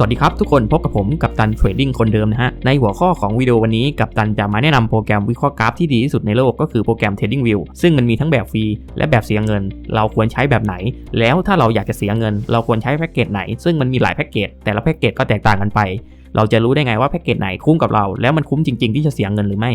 สวัสดีครับทุกคนพบกับผมกัปตันเทรดดิ้งคนเดิมนะฮะในหัวข้อของวิดีโอวันนี้กัปตันจะมาแนะนำโปรแกรมวิเคราะห์กราฟที่ดีที่สุดในโลกก็คือโปรแกรม TradingView ซึ่งมันมีทั้งแบบฟรีและแบบเสียเงินเราควรใช้แบบไหนแล้วถ้าเราอยากจะเสียเงินเราควรใช้แพ็กเกจไหนซึ่งมันมีหลายแพ็กเกจแต่ละแพ็กเกจก็แตกต่างกันไปเราจะรู้ได้ไงว่าแพ็กเกจไหนคุ้มกับเราแล้วมันคุ้มจริงๆที่จะเสียเงินหรือไม่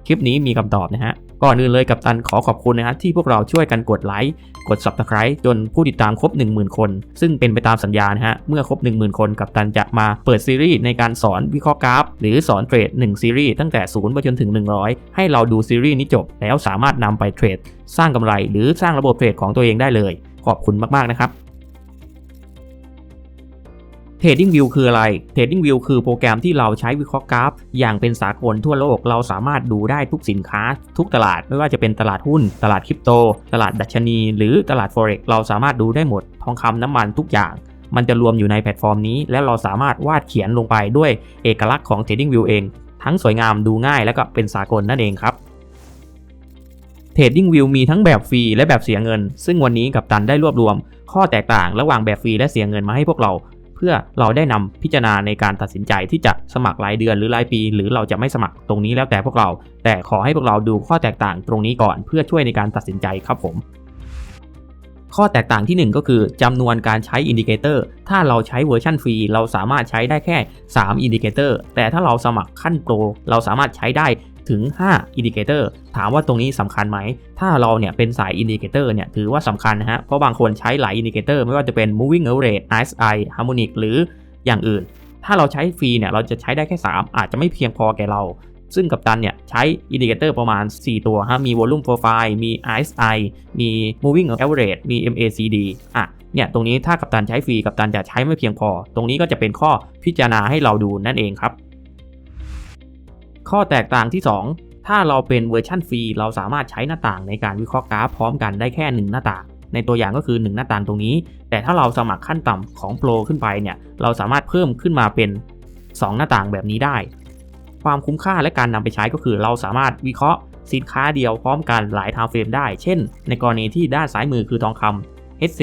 คลิปนี้มีคำตอบนะฮะก่อนอื่นเลยกัปตันขอบคุณนะฮะที่พวกเราช่วยกันกดไลค์กด Subscribe จนผู้ติดตามครบ 10,000 คนซึ่งเป็นไปตามสัญญานะฮะเมื่อครบ 10,000 คนกัปตันจะมาเปิดซีรีส์ในการสอนวิเคราะห์กราฟหรือสอนเทรด1ซีรีส์ตั้งแต่0ไปจนถึง100ให้เราดูซีรีส์นี้จบแล้วสามารถนำไปเทรดสร้างกำไรหรือสร้างระบบเทรดของตัวเองได้เลยขอบคุณมากๆนะครับTradingView คืออะไร TradingView คือโปรแกรมที่เราใช้วิเคราะห์กราฟอย่างเป็นสากลทั่วโลกเราสามารถดูได้ทุกสินค้าทุกตลาดไม่ว่าจะเป็นตลาดหุ้นตลาดคริปโตตลาดดัชนีหรือตลาด Forex เราสามารถดูได้หมดทองคำน้ำมันทุกอย่างมันจะรวมอยู่ในแพลตฟอร์มนี้และเราสามารถวาดเขียนลงไปด้วยเอกลักษณ์ของ TradingView เองทั้งสวยงามดูง่ายและก็เป็นสากลนั่นเองครับ TradingView มีทั้งแบบฟรีและแบบเสียเงินซึ่งวันนี้กัปตันได้รวบรวมข้อแตกต่างระหว่างแบบฟรีและเสียเงินมาให้พวกเราเพื่อเราได้นำพิจารณาในการตัดสินใจที่จะสมัครรายเดือนหรือรายปีหรือเราจะไม่สมัครตรงนี้แล้วแต่พวกเราแต่ขอให้พวกเราดูข้อแตกต่างตรงนี้ก่อนเพื่อช่วยในการตัดสินใจครับผมข้อแตกต่างที่1ก็คือจำนวนการใช้อินดิเคเตอร์ถ้าเราใช้เวอร์ชันฟรีเราสามารถใช้ได้แค่3อินดิเคเตอร์แต่ถ้าเราสมัครขั้นโปรเราสามารถใช้ได้ถึง5อินดิเคเตอร์ถามว่าตรงนี้สำคัญไหมถ้าเราเนี่ยเป็นสายอินดิเคเตอร์เนี่ยถือว่าสำคัญนะฮะเพราะบางคนใช้หลายอินดิเคเตอร์ไม่ว่าจะเป็น moving average RSI harmonic หรืออย่างอื่นถ้าเราใช้ฟรีเนี่ยเราจะใช้ได้แค่3อาจจะไม่เพียงพอแก่เราซึ่งกัปตันเนี่ยใช้อินดิเคเตอร์ประมาณ4ตัวฮะมี volume profile มี RSI มี moving average มี MACD เนี่ยตรงนี้ถ้ากัปตันใช้ฟรีกัปตันจะใช้ไม่เพียงพอตรงนี้ก็จะเป็นข้อพิจารณาให้เราดูนั่นเองครับข้อแตกต่างที่2ถ้าเราเป็นเวอร์ชันฟรีเราสามารถใช้หน้าต่างในการวิเคราะห์กราฟพร้อมกันได้แค่1หน้าต่างในตัวอย่างก็คือ1หน้าต่างตรงนี้แต่ถ้าเราสมัครขั้นต่ำของโปรขึ้นไปเนี่ยเราสามารถเพิ่มขึ้นมาเป็น2หน้าต่างแบบนี้ได้ความคุ้มค่าและการนำไปใช้ก็คือเราสามารถวิเคราะห์สินค้าเดียวพร้อมกันหลายไทม์เฟรมได้เช่นในกรณีที่ด้านซ้ายมือคือทองคำ H4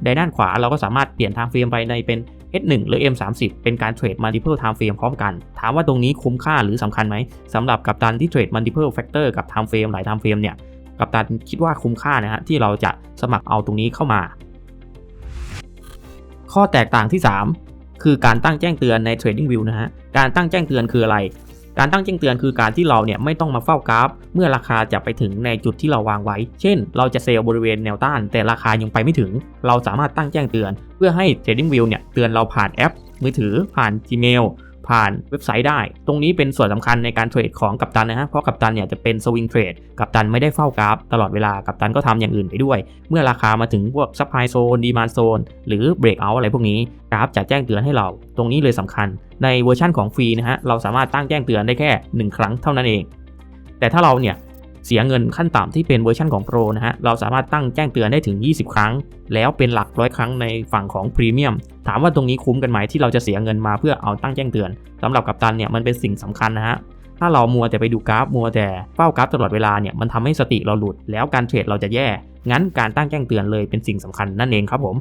ในด้านขวาเราก็สามารถเปลี่ยนไทม์เฟรมไปในเป็นH1 หรือ M30 เป็นการเทรด multiple time frame พร้อมกันถามว่าตรงนี้คุ้มค่าหรือสำคัญไหมสำหรับกัปตันที่เทรด multiple factor กับ time frame หลาย time frame เนี่ยกัปตันคิดว่าคุ้มค่านะฮะที่เราจะสมัครเอาตรงนี้เข้ามาข้อแตกต่างที่3คือการตั้งแจ้งเตือนใน TradingView นะฮะการตั้งแจ้งเตือนคืออะไรการตั้งแจ้งเตือนคือการที่เราเนี่ยไม่ต้องมาเฝ้ากราฟเมื่อราคาจะไปถึงในจุดที่เราวางไว้เช่นเราจะเซลล์บริเวณแนวต้านแต่ราคายังไปไม่ถึงเราสามารถตั้งแจ้งเตือนเพื่อให้ TradingView เนี่ยเตือนเราผ่านแอปมือถือผ่าน Gmail ผ่านเว็บไซต์ได้ตรงนี้เป็นส่วนสำคัญในการเทรดของกัปตันนะฮะเพราะกัปตันเนี่ยจะเป็นสวิงเทรดกัปตันไม่ได้เฝ้ากราฟตลอดเวลากัปตันก็ทำอย่างอื่นไปด้วยเมื่อราคามาถึงพวกซัพพลายโซนดีมานด์โซนหรือเบรกเอาท์อะไรพวกนี้กราฟจะแจ้งเตือนให้เราตรงนี้เลยสำคัญในเวอร์ชั่นของฟรีนะฮะเราสามารถตั้งแจ้งเตือนได้แค่1ครั้งเท่านั้นเองแต่ถ้าเราเนี่ยเสียเงินขั้นต่ำที่เป็นเวอร์ชันของโปรนะฮะเราสามารถตั้งแจ้งเตือนได้ถึง20ครั้งแล้วเป็นหลักร้อยครั้งในฝั่งของพรีเมียมถามว่าตรงนี้คุ้มกันไหมที่เราจะเสียเงินมาเพื่อเอาตั้งแจ้งเตือนสำหรับกัปตันเนี่ยมันเป็นสิ่งสำคัญนะฮะถ้าเรามัวแต่ไปดูกราฟมัวแต่เฝ้ากราฟตลอดเวลาเนี่ยมันทำให้สติเราหลุดแล้วการเทรดเราจะแย่งั้นการตั้งแจ้งเตือนเลยเป็นสิ่งสำคัญนั่นเองครับผม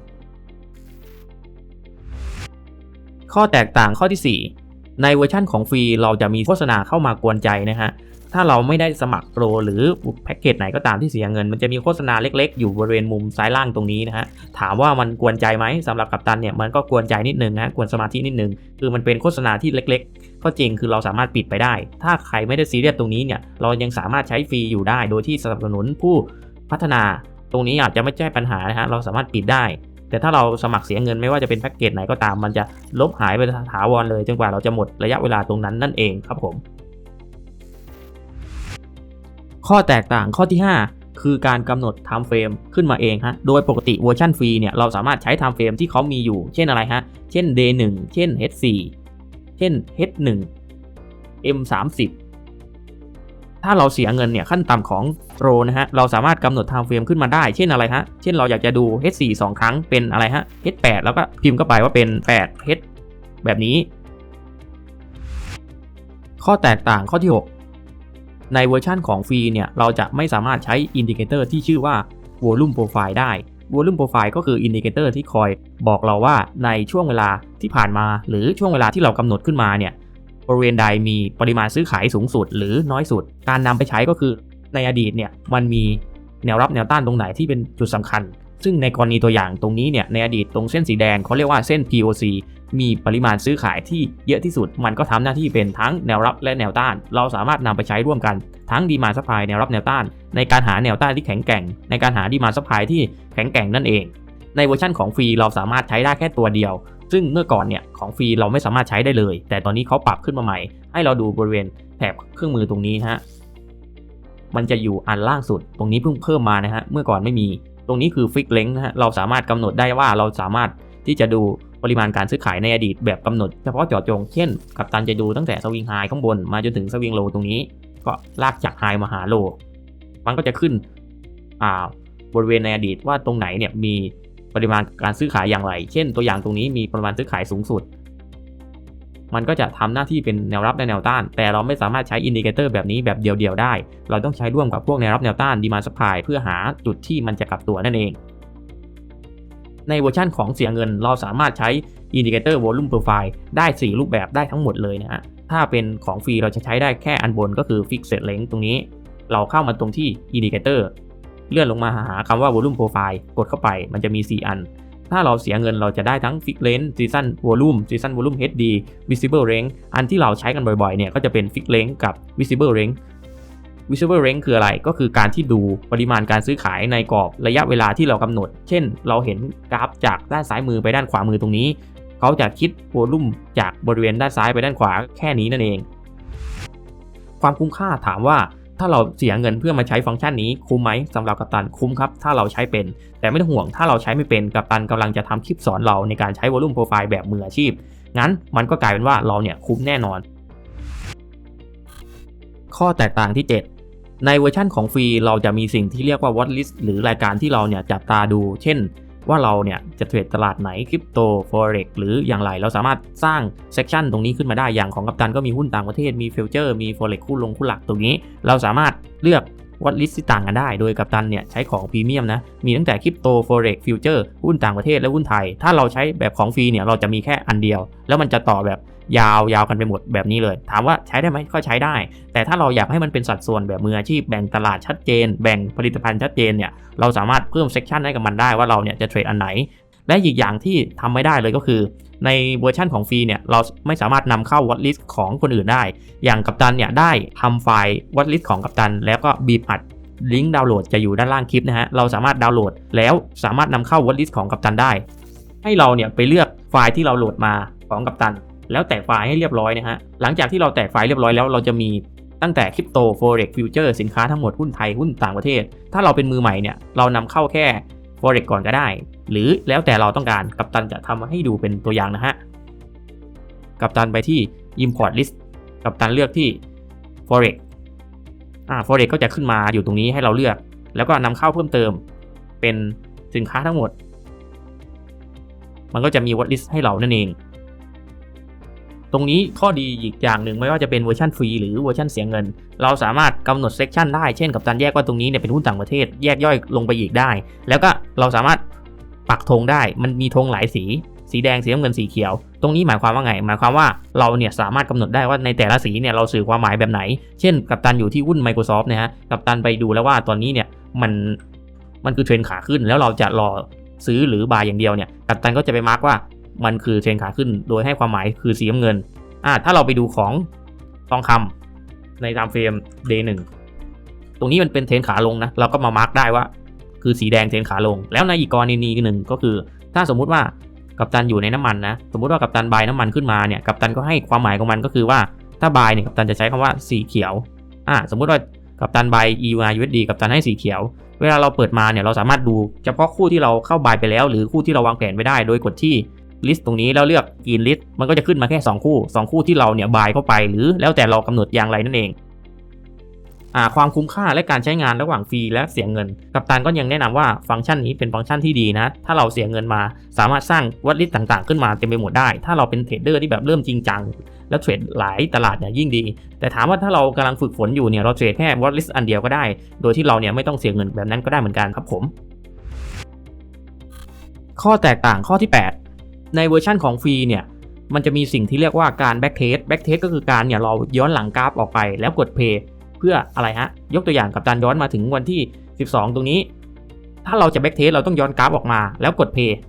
ข้อแตกต่างข้อที่4ในเวอร์ชั่นของฟรีเราจะมีโฆษณาเข้ามากวนใจนะฮะถ้าเราไม่ได้สมัครโปรหรือแพ็กเกจไหนก็ตามที่เสียเงินมันจะมีโฆษณาเล็กๆอยู่บริเวณมุมซ้ายล่างตรงนี้นะฮะถามว่ามันกวนใจไหมสำหรับกัปตันเนี่ยมันก็กวนใจนิดนึงนะกวนสมาธินิดนึงคือมันเป็นโฆษณาที่เล็กๆก็จริงคือเราสามารถปิดไปได้ถ้าใครไม่ได้ซีเรียสตรงนี้เนี่ยเรายังสามารถใช้ฟรีอยู่ได้โดยที่สนับสนุนผู้พัฒนาตรงนี้อาจจะไม่ใช่ปัญหานะฮะเราสามารถปิดได้แต่ถ้าเราสมัครเสียเงินไม่ว่าจะเป็นแพ็กเกจไหนก็ตามมันจะลบหายไปถาวรเลยจนกว่าเราจะหมดระยะเวลาตรงนั้นนั่นเองครับผมข้อแตกต่างข้อที่5คือการกำหนด time frame ขึ้นมาเองฮะโดยปกติเวอร์ชันฟรีเนี่ยเราสามารถใช้ time frame ที่เขามีอยู่เช่นอะไรฮะเช่น day 1เช่น H4 เช่น H1 M30 ถ้าเราเสียเงินเนี่ยขั้นต่ำของโปรนะฮะเราสามารถกำหนด time frame ขึ้นมาได้เช่นอะไรฮะเช่นเราอยากจะดู H4 2ครั้งเป็นอะไรฮะ H8 แล้วก็พิมพ์เข้าไปว่าเป็น8 H แบบนี้ข้อแตกต่างข้อที่6ในเวอร์ชันของฟรีเนี่ยเราจะไม่สามารถใช้อินดิเคเตอร์ที่ชื่อว่า volume profile ได้ Volume Profile ก็คืออินดิเคเตอร์ที่คอยบอกเราว่าในช่วงเวลาที่ผ่านมาหรือช่วงเวลาที่เรากำหนดขึ้นมาเนี่ยบริเวณใดมีปริมาณซื้อขายสูงสุดหรือน้อยสุดการนำไปใช้ก็คือในอดีตเนี่ยมันมีแนวรับแนวต้านตรงไหนที่เป็นจุดสำคัญซึ่งในกรณีตัวอย่างตรงนี้เนี่ยในอดีตตรงเส้นสีแดงเขาเรียกว่าเส้น POC มีปริมาณซื้อขายที่เยอะที่สุดมันก็ทำหน้าที่เป็นทั้งแนวรับและแนวต้านเราสามารถนำไปใช้ร่วมกันทั้ง Demand Supply แนวรับแนวต้านในการหาแนวต้านที่แข็งแกร่งในการหา Demand Supply ที่แข็งแกร่งนั่นเองในเวอร์ชันของฟรีเราสามารถใช้ได้แค่ตัวเดียวซึ่งเมื่อก่อนเนี่ยของฟรีเราไม่สามารถใช้ได้เลยแต่ตอนนี้เขาปรับขึ้นมาใหม่ให้เราดูบริเวณแถบเครื่องมือตรงนี้ฮะมันจะอยู่อันล่างสุดตรงนี้เพิ่งเพิ่มมานะฮะเมื่อก่อนไม่มีตรงนี้คือ Fix Length นะฮะเราสามารถกำหนดได้ว่าเราสามารถที่จะดูปริมาณการซื้อขายในอดีตแบบกำหนดเฉพาะเจาะจงเช่นกัปตันจะดูตั้งแต่สวิงไฮข้างบนมาจนถึงสวิงโลตรงนี้ก็ลากจากไฮมาหาโลมันก็จะขึ้นบริเวณในอดีตว่าตรงไหนเนี่ยมีปริมาณการซื้อขายอย่างไรเช่นตัวอย่างตรงนี้มีปริมาณซื้อขายสูงสุดมันก็จะทำหน้าที่เป็นแนวรับและแนวต้านแต่เราไม่สามารถใช้อินดิเคเตอร์แบบนี้แบบเดียวๆได้เราต้องใช้ร่วมกับพวกแนวรับแนวต้าน Demand Supply เพื่อหาจุดที่มันจะกลับตัวนั่นเองในเวอร์ชันของเสียเงินเราสามารถใช้ Indicator Volume Profile ได้4รูปแบบได้ทั้งหมดเลยนะฮะถ้าเป็นของฟรีเราจะใช้ได้แค่อันบนก็คือ Fixed Length ตรงนี้เราเข้ามาตรงที่ Indicator เลื่อนลงมาหาคำว่า Volume Profile กดเข้าไปมันจะมี4อันถ้าเราเสียเงินเราจะได้ทั้ง Fixed Length Season Volume HD Visible Range อันที่เราใช้กันบ่อยๆเนี่ยก็จะเป็น Fixed Length กับ Visible Range Visible Range คืออะไรก็คือการที่ดูปริมาณการซื้อขายในกรอบระยะเวลาที่เรากำหนดเช่นเราเห็นกราฟจากด้านซ้ายมือไปด้านขวามือตรงนี้เขาจะคิดโวลุ่มจากบริเวณด้านซ้ายไปด้านขวาแค่นี้นั่นเองความคุ้มค่าถามว่าถ้าเราเสียเงินเพื่อมาใช้ฟังก์ชันนี้คุ้มไหมสำหรับกัปตันคุ้มครับถ้าเราใช้เป็นแต่ไม่ต้องห่วงถ้าเราใช้ไม่เป็นกัปตันกำลังจะทำคลิปสอนเราในการใช้ Volume Profile แบบมืออาชีพงั้นมันก็กลายเป็นว่าเราเนี่ยคุ้มแน่นอนข้อแตกต่างที่ 7ในเวอร์ชันของฟรีเราจะมีสิ่งที่เรียกว่า Watch List หรือรายการที่เราเนี่ยจับตาดูเช่นว่าเราเนี่ยจะเทรดตลาดไหนคริปโต Forex หรืออย่างไรเราสามารถสร้างเซกชันตรงนี้ขึ้นมาได้อย่างของกัปตันก็มีหุ้นต่างประเทศมีฟิวเจอร์มี Forex คู่หลักตรงนี้เราสามารถเลือก Watch List ที่ต่างกันได้โดยกัปตันเนี่ยใช้ของพรีเมียมนะมีตั้งแต่คริปโต Forex ฟิวเจอร์หุ้นต่างประเทศและหุ้นไทยถ้าเราใช้แบบของฟรีเนี่ยเราจะมีแค่อันเดียวแล้วมันจะต่อแบบยาวกันไปหมดแบบนี้เลยถามว่าใช้ได้ไหมก็ใช้ได้แต่ถ้าเราอยากให้มันเป็นสัดส่วนแบบมืออาชีพแบ่งตลาดชัดเจนแบ่งผลิตภัณฑ์ชัดเจนเนี่ยเราสามารถเพิ่มเซกชันให้กับมันได้ว่าเราเนี่ยจะเทรดอันไหนและอีกอย่างที่ทำไม่ได้เลยก็คือในเวอร์ชันของฟรีเนี่ยเราไม่สามารถนำเข้า Watch List ของคนอื่นได้อย่างกัปตันเนี่ยได้ทำไฟล์ Watch List ของกัปตันแล้วก็บีบอัดลิงก์ดาวน์โหลดจะอยู่ด้านล่างคลิปนะฮะเราสามารถดาวน์โหลดแล้วสามารถนำเข้า Watch List ของกัปตันได้ให้เราเนี่ยไปเลือกไฟล์ที่เราโหลดมาของกัปตันแล้วแตกไฟล์ให้เรียบร้อยนะฮะหลังจากที่เราแตกไฟล์เรียบร้อยแล้วเราจะมีตั้งแต่คริปโต Forex Future สินค้าทั้งหมดหุ้นไทยหุ้นต่างประเทศถ้าเราเป็นมือใหม่เนี่ยเรานำเข้าแค่ Forex ก่อนก็ได้หรือแล้วแต่เราต้องการกัปตันจะทำมาให้ดูเป็นตัวอย่างนะฮะกัปตันไปที่ Import List กัปตันเลือกที่ Forex Forex ก็จะขึ้นมาอยู่ตรงนี้ให้เราเลือกแล้วก็นำเข้าเพิ่มเติมเป็นสินค้าทั้งหมดมันก็จะมี Watch List ให้เรานั่นเองตรงนี้ข้อดีอีกอย่างหนึ่งไม่ว่าจะเป็นเวอร์ชันฟรีหรือเวอร์ชันเสียเงินเราสามารถกำหนดเซกชันได้เช่นกัปตันแยกว่าตรงนี้เนี่ยเป็นหุ้นต่างประเทศแยกย่อยลงไปอีกได้แล้วก็เราสามารถปักธงได้มันมีธงหลายสีแดงสีน้ำเงินสีเขียวตรงนี้หมายความว่าไงหมายความว่าเราเนี่ยสามารถกำหนดได้ว่าในแต่ละสีเนี่ยเราสื่อความหมายแบบไหนเช่นกัปตันอยู่ที่หุ้น Microsoft นะฮะกัปตันไปดูแล้วว่าตอนนี้เนี่ยมันคือเทรนขาขึ้นแล้วเราจะรอซื้อหรือบายอย่างเดียวเนี่ยกัปตันก็จะไปมาร์กว่ามันคือเทรนขาขึ้นโดยให้ความหมายคือสีน้ำเงินถ้าเราไปดูของทองคำในไทม์เฟรม Day 1ตรงนี้มันเป็นเทรนขาลงนะเราก็มามาร์กได้ว่าคือสีแดงเทรนขาลงแล้วในอีกกรณีหนึ่งก็คือถ้าสมมุติว่ากัปตันอยู่ในน้ำมันนะสมมุติว่ากัปตันบายน้ำมันขึ้นมาเนี่ยกัปตันก็ให้ความหมายของมันก็คือว่าถ้าบายเนี่ยกัปตันจะใช้คำว่าสีเขียวสมมุติว่ากัปตันบาย EUR/USD กัปตันให้สีเขียวเวลาเราเปิดมาเนี่ยเราสามารถดูเฉพาะคู่ที่เราเข้าบายไปแล้วหรือคู่ที่เราวางแผนไว้ได้โดยกดที่ลิสต์ตรงนี้แล้วเลือก Green List มันก็จะขึ้นมาแค่2คู่ที่เราเนี่ยบายเข้าไปหรือแล้วแต่เรากำหนดอย่างไรนั่นเองความคุ้มค่าและการใช้งานระหว่างฟรีและเสียเงินกัปตันก็ยังแนะนำว่าฟังก์ชันนี้เป็นฟังก์ชันที่ดีนะถ้าเราเสียเงินมาสามารถสร้างWatch Listต่างๆขึ้นมาเต็มไปหมดได้ถ้าเราเป็นเทรดเดอร์ที่แบบเริ่มจริงจังแล้วเทรดหลายตลาดเนี่ยยิ่งดีแต่ถามว่าถ้าเรากำลังฝึกฝนอยู่เนี่ยเราเทรดแค่ Watch List อันเดียวก็ได้โดยที่เราเนี่ยไม่ต้องเสียเงินแบบนั้นก็ได้เหมือนกันครับผม ข้อแตกต่างข้อที่ 8ในเวอร์ชันของฟรีเนี่ยมันจะมีสิ่งที่เรียกว่าการแบ็กเทสก็คือการเนี่ยเราย้อนหลังกราฟออกไปแล้วกดเพย์เพื่ออะไรฮะยกตัวอย่างกัปตันย้อนมาถึงวันที่12ตรงนี้ถ้าเราจะแบ็กเทสเราต้องย้อนกราฟออกมาแล้วกดเพย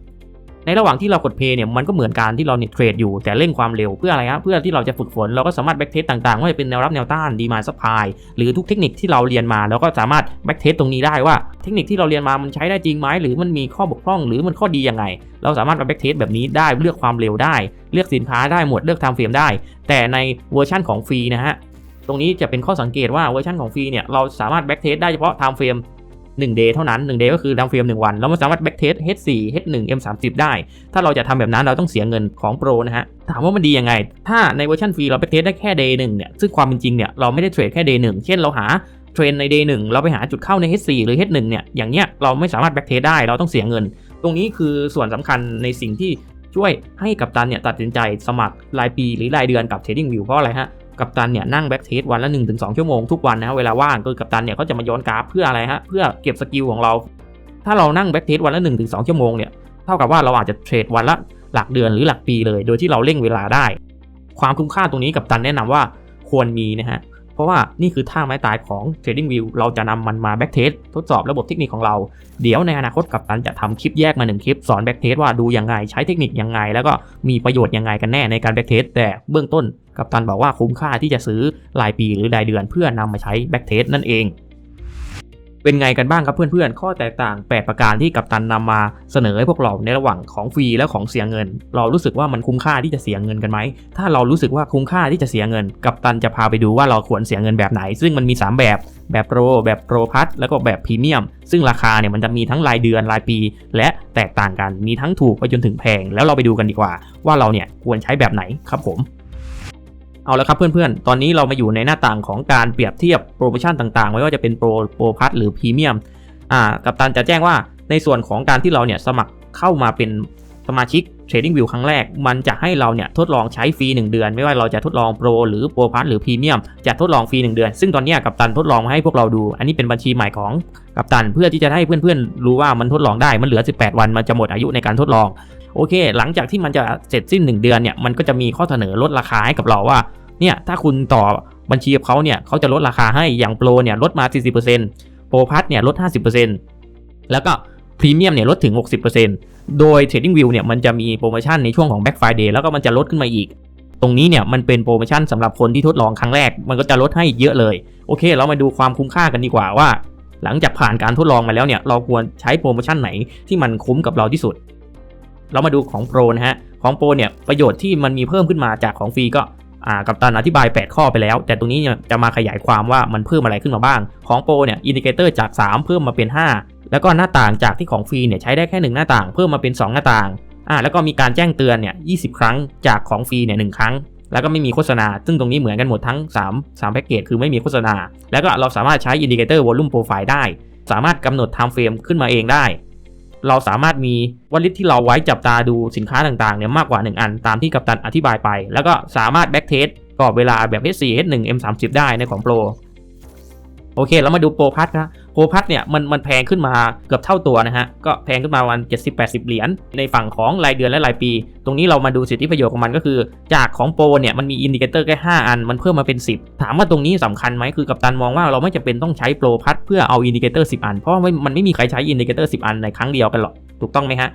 ์ในระหว่างที่เรากดเพย์เนี่ยมันก็เหมือนการที่เราเนี่ยเทรดอยู่แต่เร่งความเร็วเพื่ออะไรฮะเพื่อที่เราจะฝึกฝนเราก็สามารถแบ็กเทสต่างๆว่าจะเป็นแนวรับแนวต้านดีมานด์ซัพพลายหรือทุกเทคนิคที่เราเรียนมาแล้วก็สามารถแบ็กเทสตรงนี้ได้ว่าเทคนิคที่เราเรียนมามันใช้ได้จริงไหมหรือมันมีข้อบกพร่องหรือมันข้อดียังไงเราสามารถมาแบ็กเทสแบบนี้ได้เลือกความเร็วได้เลือกสินค้าได้หมดเลือกไทม์เฟรมได้แต่ในเวอร์ชันของฟรีนะฮะตรงนี้จะเป็นข้อสังเกตว่าเวอร์ชันของฟรีเนี่ยเราสามารถแบ็กเทสได้เฉพาะไทม์เฟรม1 day เท่านั้น1 day ก็คือไทม์เฟรม1 วันแล้วมันสามารถแบ็กเทส H4 H1 M30 ได้ถ้าเราจะทำแบบนั้นเราต้องเสียเงินของโปรนะฮะถามว่ามันดียังไงถ้าในเวอร์ชันฟรีเราแบ็กเทสได้แค่ day 1เนี่ยซึ่งความเป็นจริงเนี่ยเราไม่ได้เทรดแค่ day 1เช่นเราหาเทรนใน day 1เราไปหาจุดเข้าใน H4 หรือ H1 เนี่ยอย่างเงี้ยเราไม่สามารถแบ็กเทสได้เราต้องเสียเงินตรงนี้คือส่วนสำคัญในสิ่งที่ช่วยให้กัปตันเนี่ยตัดสินใจสมัครรายปีหรือรายเดือนกับ TradingView เพราะอะไรฮะกัปตันเนี่ยนั่งแบ็กเทสวันละ 1-2 ชั่วโมงทุกวันนะเวลาว่างก็กัปตันเนี่ยเขาจะมาย้อนกราฟเพื่ออะไรฮะเพื่อเก็บสกิลของเราถ้าเรานั่งแบ็กเทสวันละ 1-2 ชั่วโมงเนี่ยเท่ากับว่าเราอาจจะเทรดวันละหลักเดือนหรือหลักปีเลยโดยที่เราเร่งเวลาได้ความคุ้มค่าตรงนี้กัปตันแนะนำว่าควรมีนะฮะเพราะว่านี่คือท่าไม้ตายของ TradingView เราจะนำมันมาแบ็กเทสทดสอบระบบเทคนิคของเราเดี๋ยวในอนาคตกัปตันจะทำคลิปแยกมา1 คลิปสอนแบ็กเทสว่าดูยังไงใช้เทคนิคยังไงแล้วก็มีประโยชน์ยังไงกันแน่ในการแบ็กเทสแต่เบื้องต้นกัปตันบอกว่าคุ้มค่าที่จะซื้อรายปีหรือรายเดือนเพื่อนำมาใช้แบ็กเทสนั่นเองเป็นไงกันบ้างครับเพื่อนๆข้อแตกต่าง8ประการที่กัปตันนำมาเสนอให้พวกเราในระหว่างของฟรีและของเสียเงินเรารู้สึกว่ามันคุ้มค่าที่จะเสียเงินกันไหมถ้าเรารู้สึกว่าคุ้มค่าที่จะเสียเงินกัปตันจะพาไปดูว่าเราควรเสียเงินแบบไหนซึ่งมันมี3แบบโปรแบบโปรพัทแล้วก็แบบพรีเมียมซึ่งราคาเนี่ยมันจะมีทั้งรายเดือนรายปีและแตกต่างกันมีทั้งถูกไปจนถึงแพงแล้วเราไปดูกันดีกว่าว่าเราเนี่ยควรใช้แบบไหนครับผมเอาละครับเพื่อนๆตอนนี้เรามาอยู่ในหน้าต่างของการเปรียบเทียบโปรโมชั่นต่างๆไม่ว่าจะเป็นโปรพัทหรือพรีเมียมกัปตันจะแจ้งว่าในส่วนของการที่เราเนี่ยสมัครเข้ามาเป็นสมาชิก TradingView ครั้งแรกมันจะให้เราเนี่ยทดลองใช้ฟรี1 เดือนไม่ว่าเราจะทดลองโปรหรือโปรพัทหรือพรีเมียมจะทดลองฟรี1 เดือนซึ่งตอนนี้กัปตันทดลองมาให้พวกเราดูอันนี้เป็นบัญชีใหม่ของกัปตันเพื่อที่จะให้เพื่อนๆรู้ว่ามันทดลองได้มันเหลือ18 วันมันจะหมดอายุในการทดลองโอเคหลังจากที่มันจะเสร็จสิ้น1 เดือนเนี่ยมันก็จะมีข้อเสนอลดราคาให้กับเราว่าเนี่ยถ้าคุณต่อบัญชีกับเขาเนี่ยเขาจะลดราคาให้อย่างโปรเนี่ยลดมา 40% โปรพัทเนี่ยลด 50% แล้วก็พรีเมียมเนี่ยลดถึง 60% โดย TradingView เนี่ยมันจะมีโปรโมชั่นในช่วงของ Black Friday แล้วก็มันจะลดขึ้นมาอีกตรงนี้เนี่ยมันเป็นโปรโมชั่นสำหรับคนที่ทดลองครั้งแรกมันก็จะลดให้เยอะเลยโอเคเรามาดูความคุ้มค่ากันดีกว่าว่าหลังจากผ่านการทดลองมาแล้วเนี่ยเราควรใช้โปรโมชั่นไหนที่มันคุ้มกับเราที่สุดเรามาดูของโปรนะฮะของโปรเนี่ยประโยชน์ที่มันมีเพิ่มขึ้นมาจากของฟรีก็กัปตันอธิบาย8ข้อไปแล้วแต่ตรงนี้จะมาขยายความว่ามันเพิ่มอะไรขึ้นมาบ้างของโปรเนี่ยอินดิเคเตอร์จาก3เพิ่มมาเป็น5แล้วก็หน้าต่างจากที่ของฟรีเนี่ยใช้ได้แค่1หน้าต่างเพิ่มมาเป็น2หน้าต่างแล้วก็มีการแจ้งเตือนเนี่ย20 ครั้งจากของฟรีเนี่ย1 ครั้งแล้วก็ไม่มีโฆษณาซึ่งตรงนี้เหมือนกันหมดทั้ง3แพ็กเกจคือไม่มีโฆษณาแล้วก็เราสามารถใช้อินดิเคเตอร์วอลลุ่มโปรไฟล์ได้สามารถกำหนดไทม์เฟรมขึ้นมาเองได้เราสามารถมีวอลลิตที่เราไว้จับตาดูสินค้าต่างๆเนี่ยมากกว่า1 อันตามที่กัปตันอธิบายไปแล้วก็สามารถแบ็กเทสกรอบเวลาแบบ H4 H1 M30 ได้ในของโปรโอเคเรามาดูโปรพัทนะโปรพัทเนี่ยมันแพงขึ้นมาเกือบเท่าตัวนะฮะก็แพงขึ้นมาวัน70-80 เหรียญในฝั่งของรายเดือนและรายปีตรงนี้เรามาดูสิทธิประโยชน์ของมันก็คือจากของโปรเนี่ยมันมีอินดิเคเตอร์แค่5 อันมันเพิ่มมาเป็น10ถามว่าตรงนี้สำคัญไหมคือกัปตันมองว่าเราไม่จำเป็นต้องใช้โปรพัทเพื่อเอาอินดิเคเตอร์10 อันเพราะมันไม่มีใครใช้อินดิเคเตอร์10 อันในครั้งเดียวกันหรอกถูกต้องไหมฮะ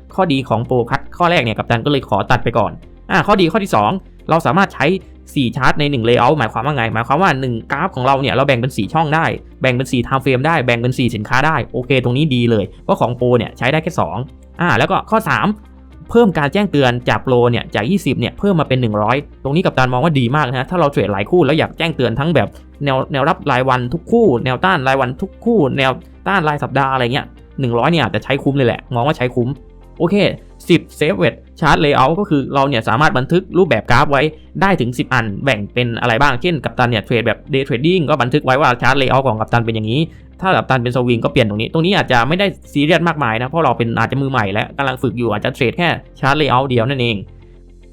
ข้อดีของโปรพัทข้อแรกเนี่ยกัปตันก็เลยขอตัดไปก่อนข้อดีข้อที่2เราสามารถใช้4ชาร์ตใน1 layout หมายความว่าไงหมายความว่า1กราฟของเราเนี่ยเราแบ่งเป็น4ช่องได้แบ่งเป็น4 time frame ได้แบ่งเป็น4สินค้าได้โอเคตรงนี้ดีเลยเพราะของโปรเนี่ยใช้ได้แค่2แล้วก็ข้อ3เพิ่มการแจ้งเตือนจากโปรเนี่ยจาก20เนี่ยเพิ่มมาเป็น100ตรงนี้กัปตันมองว่าดีมากนะถ้าเราเทรดหลายคู่แล้วอยากแจ้งเตือนทั้งแบบแนวรับรายวันทุกคู่แนวต้านรายวันทุกคู่แนวต้านรายสัปดาห์อะไรเงี้ย100เนี่ยอาจจะใช้คุ้มเลยแหละมองว่าใช้คุ้มโอเค10 Save Weight Chart Layout ก็คือเราเนี่ยสามารถบันทึกรูปแบบกราฟไว้ได้ถึง10 อันแบ่งเป็นอะไรบ้างเช่นกัปตันเนี่ยเทรดแบบ Day Trading ก็บันทึกไว้ว่า Chart Layout ของกัปตันเป็นอย่างนี้ถ้ากัปตันเป็นสวิงก็เปลี่ยนตรงนี้อาจจะไม่ได้ซีเรียสมากมายนะเพราะเราเป็นอาจจะมือใหม่และกำลังฝึกอยู่อาจจะเทรดแค่ Chart Layout เดียวนั่นเอง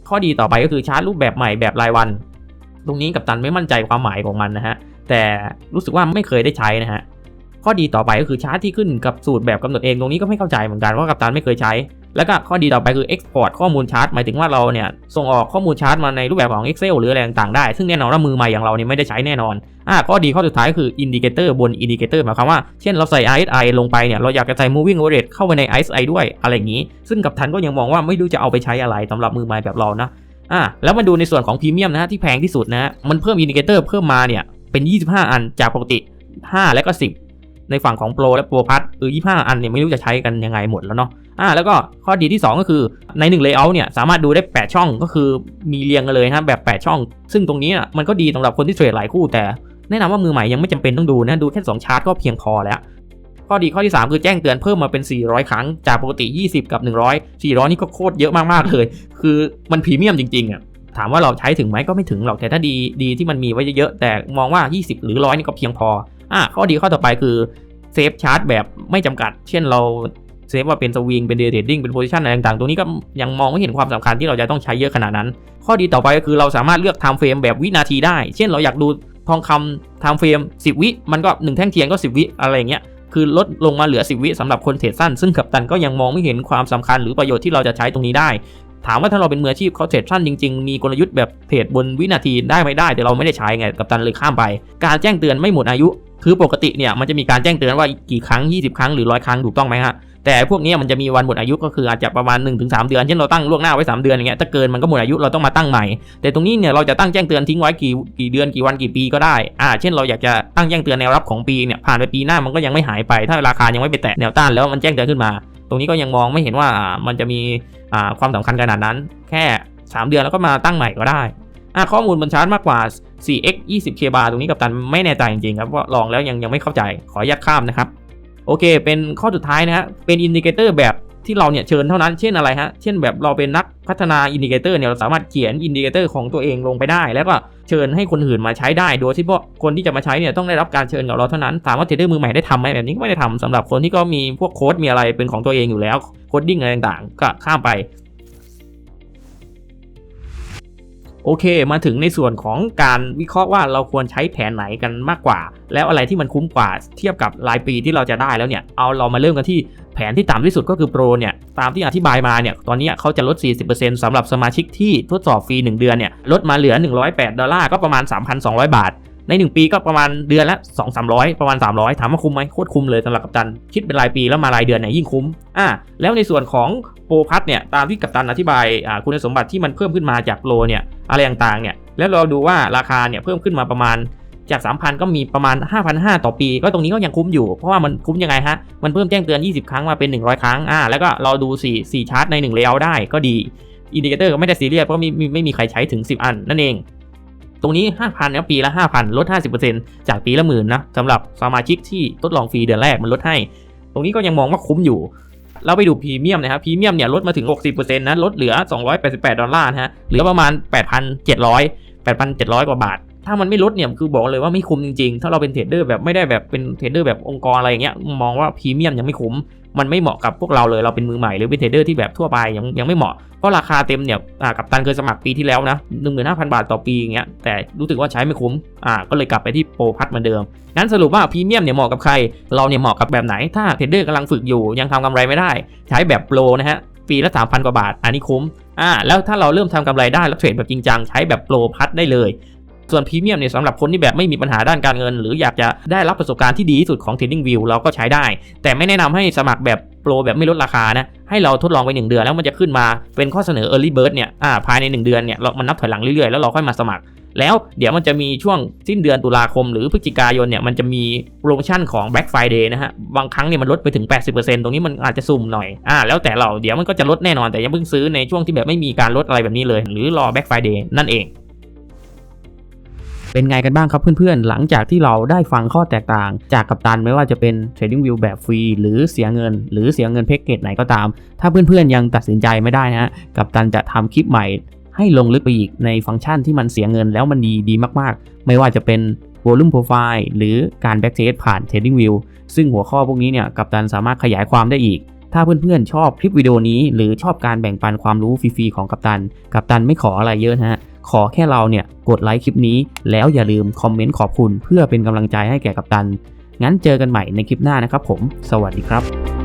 ข้อดีต่อไปก็คือชาร์ตรูปแบบใหม่แบบรายวันตรงนี้กัปตันไม่มั่นใจความหมายของมันนะฮะแต่รู้สึกว่าไม่เคยได้ใช้นะฮะ ข้อดีต่อไปก็คือชาร์ตที่ขึ้นกับสูตรแบบกำหนดเองตรงนี้ก็ไม่เข้าใจเหมือนกันว่ากัปตันไม่เคยใช้แล้วก็ข้อดีต่อไปคือ export ข้อมูลชาร์ตหมายถึงว่าเราเนี่ยส่งออกข้อมูลชาร์ตมาในรูปแบบของ Excel หรืออะไรต่างๆได้ซึ่งแน่นอนว่ามือใหม่อย่างเราเนี่ยไม่ได้ใช้แน่นอนข้อดีข้อสุดท้ายคือ indicator บน indicator หมายความว่าเช่นเราใส่ RSI ลงไปเนี่ยเราอยากจะใส่ moving average เข้าไปใน RSI ด้วยอะไรอย่างนี้ซึ่งกัปตันก็ยังมองว่าไม่รู้จะเอาไปใช้อะไรสำหรับมือใหม่แบบเรานะแล้วมาดูในส่วนของพรีเมียมนะฮะที่แพงที่สุดนะฮะมันเพิ่มอินดิเคเตอร์เพิ่มมาเนี่ยเป็น25อันจากปกติ5และก็10ในฝั่งของโปรและโปรพัท25อันเนี่ยไม่รู้จะใช้กันยังไงหมดแล้วเนาะแล้วก็ข้อดีที่2ก็คือใน1 layout เนี่ยสามารถดูได้8ช่องก็คือมีเรียงกันเลยฮะแบบ8ช่องซึ่งตรงนี้มันก็ดีสำหรับคนที่เทรดหลายคู่แต่แนะนำว่ามือใหม่ยังไม่จำเป็นต้องดูนะดูแค่2ชาร์ตก็เพียงพอแล้วข้อดีข้อที่3คือแจ้งเตือนเพิ่มมาเป็น400ครั้งจากปกติ20กับ100 400นี่ก็โคตรเยอะมากๆเลยคือมันพรีเมียมจริงๆถามว่าเราใช้ถึงไหมก็ไม่ถึงหรอกแต่ถ้าดีที่มันมีไว้เยอะๆแต่มองว่า20หรือ100นี่ก็เพียงพอข้อดีข้อต่อไปคือเซฟชาร์ตแบบไม่จำกัดเช่นเราเซฟว่าเป็นสวิงเป็นเดย์เทรดดิ้งเป็นโพซิชันอะไรต่างๆตรงนี้ก็ยังมองไม่เห็นความสำคัญที่เราจะต้องใช้เยอะขนาดนั้นข้อดีต่อไปก็คือเราสามารถเลือกไทม์เฟรมแบบวินาทีได้เช่นเราอยากดูทองคำไทม์เฟรม10วิมันก็1แท่งเทียนก็10วิอะไรอย่างเงี้ยคือลดลงมาเหลือ10วิสำหรับคนเทรดสั้นซึ่งกัปตันก็ยังมองไม่เห็นความสำคัญหรือประโยชน์ที่เราจะใช้ตรงนี้ได้ถามว่าถ้าเราเป็นมืออาชีพเขาเทรดสั้นจริงๆมีกลยุทธ์แบบเทรดบนวินาทีได้ไม่ได้แต่เราไม่ได้ใช้ไงกัปตันเลยข้ามไปการแจ้งเตือนไม่หมดอายุคือปกติเนี่ยมันจะมีการแจ้งเตือนว่ากี่ครั้ง20ครั้งหรือ100ครั้งถูกต้องไหมฮะแต่พวกนี้มันจะมีวันหมดอายุก็คืออาจจะประมาณ 1-3 เดือนเช่นเราตั้งล่วงหน้าไว้3เดือนอย่างเงี้ยถ้าเกินมันก็หมดอายุเราต้องมาตั้งใหม่แต่ตรงนี้เนี่ยเราจะตั้งแจ้งเตือนทิ้งไว้กี่เดือนกี่วันกี่ปีก็ได้เช่นเราอยากจะตั้งแจ้งเตือนแนวรับของปีเนี่ยผ่านไปปีหน้ามันก็ยังไม่หายไปถ้าราคายังไม่ไปแตะแนวต้านแล้วมันแจ้งเตือนขึ้นมาตรงนี้ก็ยังมองไม่เห็นว่ามันจะมีความสำคัญขนาดนั้นแค่3เดือนแล้วก็มาตั้งใหม่ก็ได้ข้อมูลบนชาร์ตมากกว่า 4x 20k bar ตรงนี้กัปตันไม่แน่ใจจริงๆครับว่าลองแล้วยังไม่เข้าใจขออนุญาตข้ามนะครับโอเคเป็นข้อสุดท้ายนะฮะเป็นอินดิเคเตอร์แบบที่เราเนี่ยเชิญเท่านั้นเช่นอะไรฮะเช่นแบบเราเป็นนักพัฒนาอินดิเคเตอร์เนี่ยเราสามารถเขียนอินดิเคเตอร์ของตัวเองลงไปได้แล้วก็เชิญให้คนอื่นมาใช้ได้โดยที่พวกคนที่จะมาใช้เนี่ยต้องได้รับการเชิญกับเราเท่านั้นถามว่าเทรดเดอร์มือใหม่ได้ทำไหมแบบนี้ก็ไม่ได้ทำสำหรับคนที่ก็มีพวกโค้ดมีอะไรเป็นของตัวเองอยู่แล้วโคดดิ้งอะไรต่างๆก็ข้ามไปโอเคมาถึงในส่วนของการวิเคราะห์ว่าเราควรใช้แผนไหนกันมากกว่าแล้วอะไรที่มันคุ้มกว่าเทียบกับรายปีที่เราจะได้แล้วเนี่ยเรามาเริ่มกันที่แผนที่ต่ำที่สุดก็คือโปรเนี่ยตามที่อธิบายมาเนี่ยตอนนี้เขาจะลด 40% สำหรับสมาชิกที่ทดสอบฟรี1เดือนเนี่ยลดมาเหลือ$108ก็ประมาณ 3,200 บาทใน1ปีก็ประมาณเดือนละ 2-300 ประมาณ300ถามว่าคุ้มไหมโคตรคุ้มเลยสำหรับกัปตันคิดเป็นรายปีแล้วมารายเดือนเนี่ยยิ่งคุ้มแล้วในส่วนของโปรพัทเนี่ยตามที่กัปตันอธิบายคุณสมบัติที่มันเพิ่มขึ้นมาจากโปรเนี่ยอะไรต่างๆเนี่ยแล้วเราดูว่าราคาเนี่ยเพิ่มขึ้นมาประมาณจาก 3,000 ก็มีประมาณ 5,500 ต่อปีก็ตรงนี้ก็ยังคุ้มอยู่เพราะว่ามันคุ้มยังไงฮะมันเพิ่มแจ้งเตือน20ครั้งมาเป็น100ครั้งแล้วก็เราดู4ชาร์ตใน1เลเยอร์ได้ก็ดีอินดิเคเตอร์ก็ไม่ได้ซีเรียสเพราะไม่มีใครใช้ถึง10อันนั่นเองตรงนี้ 5,000 เนี่ยปีละ 5,000 ลด 50% จากปีละ 10,000 นะสำหรับสมาชิกที่ทดลองฟรีเดือนแรกมันลดให้ตรงนี้ก็ยังมองว่าคุ้มอยู่เราไปดูพรีเมียมนะครับพรีเมียมเนี่ยลดมาถึง 60% นะลดเหลือ$288นะฮะเหลือประมาณ 8,700 กว่าบาทถ้ามันไม่ลดเนี่ยคือบอกเลยว่าไม่คุ้มจริงๆถ้าเราเป็นเทรดเดอร์แบบไม่ได้แบบเป็นเทรดเดอร์แบบองค์กรอะไรอย่างเงี้ยมองว่าพรีเมียมยังไม่คุ้มมันไม่เหมาะกับพวกเราเลยเราเป็นมือใหม่หรือเป็นเทรดเดอร์ที่แบบทั่วไปยังไม่เหมาะเพราะราคาเต็มเนี่ยกัปตันเคยสมัครปีที่แล้วนะ 15,000 บาทต่อปีอย่างเงี้ยแต่รู้สึกว่าใช้ไม่คุ้มก็เลยกลับไปที่โปรพัทเหมือนเดิมงั้นสรุปว่าพรีเมียมเนี่ยเหมาะกับใครเราเนี่ยเหมาะกับแบบไหนถ้าเทรดเดอร์กำลังฝึกอยู่ยังทำกำไรไม่ได้ใช้แบบโปรนะฮะปีละ 3,000 กว่าบาทอันนี้คุ้มแล้วถ้าเราเริ่มทำกำไรได้แล้วเทรดแบบจริงจังใช้แบบโปรพัทได้เลยส่วนพรีเมียมเนี่ยสำหรับคนที่แบบไม่มีปัญหาด้านการเงินหรืออยากจะได้รับประสบการณ์ที่ดีที่สุดของ TradingView เราก็ใช้ได้แต่ไม่แนะนำให้สมัครแบบโปรแบบไม่ลดราคานะให้เราทดลองไป1เดือนแล้วมันจะขึ้นมาเป็นข้อเสนอ Early Bird เนี่ยภายใน1เดือนเนี่ยมันนับถอยหลังเรื่อยๆแล้วเราค่อยมาสมัครแล้วเดี๋ยวมันจะมีช่วงสิ้นเดือนตุลาคมหรือพฤศจิกายนเนี่ยมันจะมีโปรโมชั่นของ Black Friday นะฮะบางครั้งเนี่ยมันลดไปถึง 80% ตรงนี้มันอาจจะสุ่มหน่อยแล้วแต่เราเดี๋ยวมันก็จะลดแน่นอนแต่อย่าเพิ่งซื้อในช่วงที่แบบไม่มีการลดอะไรแบบนี้เลยหรือรอ Black Friday นั่นเองเป็นไงกันบ้างครับเพื่อนๆหลังจากที่เราได้ฟังข้อแตกต่างจากกัปตันไม่ว่าจะเป็น TradingView แบบฟรีหรือเสียเงินหรือเสียเงินแพ็กเกจไหนก็ตามถ้าเพื่อนๆยังตัดสินใจไม่ได้นะฮะกัปตันจะทำคลิปใหม่ให้ลงลึกไปอีกในฟังก์ชันที่มันเสียเงินแล้วมันดีมากๆไม่ว่าจะเป็น Volume Profile หรือการ Backtest ผ่าน TradingView ซึ่งหัวข้อพวกนี้เนี่ยกัปตันสามารถขยายความได้อีกถ้าเพื่อนๆชอบคลิปวิดีโอนี้หรือชอบการแบ่งปันความรู้ฟรีๆของกัปตันไม่ขออะไรเยอะนะฮะขอแค่เราเนี่ยกดไลค์คลิปนี้แล้วอย่าลืมคอมเมนต์ขอบคุณเพื่อเป็นกำลังใจให้แก่กัปตัน งั้นเจอกันใหม่ในคลิปหน้านะครับผมสวัสดีครับ